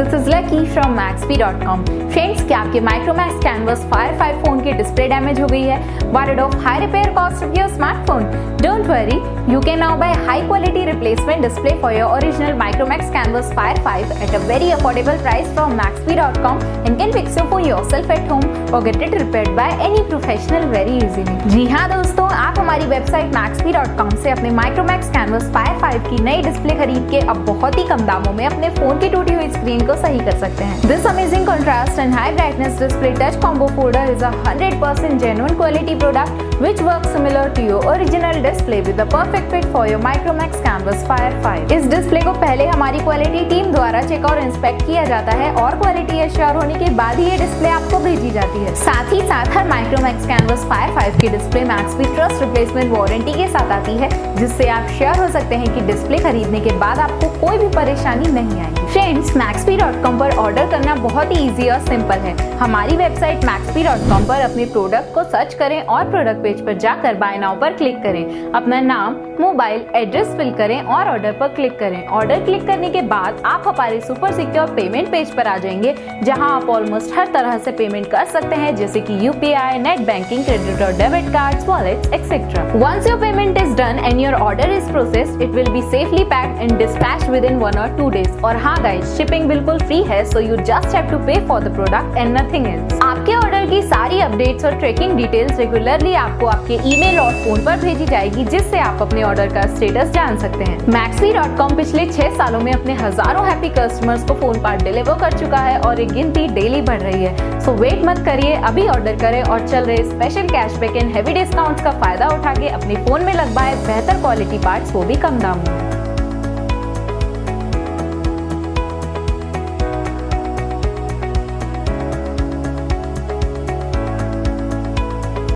this is Lucky from Maxbhi.com. Friends, क्या आपके Micromax Canvas Fire 5 phone की display damage हो गई है? Worried of high repair cost of your smartphone? Don't worry, you can now buy high quality replacement display for your original Micromax Canvas Fire 5 at a very affordable price from Maxbhi.com and can fix it for yourself at home or get it repaired by any professional very easily. जी हाँ दोस्तों, आप हमारी website Maxbhi.com से अपने Micromax Canvas Fire 5 की नई display खरीद के अब बहुत ही कम दामों में अपने फोन की टूटी हुई स्क्रीन को सही कर सकते हैं। This amazing contrast and high brightness display touch combo folder is a 100% genuine quality product which works similar to your original display with the perfect fit for your Micromax Canvas Fire 5. इस display को पहले हमारी quality team द्वारा check और inspect किया जाता है और क्वालिटी एश्योर होने के बाद ही ये डिस्प्ले आपको भेजी जाती है। साथ ही साथ हर Micromax Canvas Fire 5 की display Maxbhi trust replacement warranty के साथ आती है, जिससे आप श्योर हो सकते हैं कि डिस्प्ले खरीदने के बाद आपको कोई भी परेशानी नहीं आएगी। फ्रेंड्स, Maxbhi.com पर ऑर्डर करना बहुत ही इजी और सिंपल है। हमारी वेबसाइट Maxbhi.com पर अपने प्रोडक्ट को सर्च करें और प्रोडक्ट पेज पर जाकर बाय नाउ पर क्लिक करें। अपना नाम, मोबाइल, एड्रेस फिल करें और ऑर्डर पर क्लिक करें। ऑर्डर क्लिक करने के बाद आप हमारे सुपर सिक्योर पेमेंट पेज पर आ जाएंगे, जहां आप ऑलमोस्ट हर तरह से पेमेंट कर सकते हैं, जैसे कि UPI, नेट बैंकिंग, क्रेडिट और debit cards, wallets, etcetera. Once your payment is done and your order is processed, it will be safely packed and dispatched within 1 or 2 days. और हाँ गाइस, शिपिंग बिल्कुल free है, so you just have to pay for the product and nothing else. आपके order की सारी updates और tracking details regularly आपको आपके ईमेल और फोन पर भेजी जाएगी, जिससे आप अपने ऑर्डर का स्टेटस जान सकते हैं। Maxbhi.com पिछले 6 सालों में अपने हजारों हैप्पी कस्टमर्स को फोन पार्ट डिलीवर कर चुका है और ये गिनती डेली बढ़ रही है। सो वेट मत करिए, अभी ऑर्डर करें और चल रहे special cashback and heavy discounts का फायदा उठा के अपने फोन में लगवाए बेहतर क्वालिटी पार्ट्स, वो भी कम दामों में।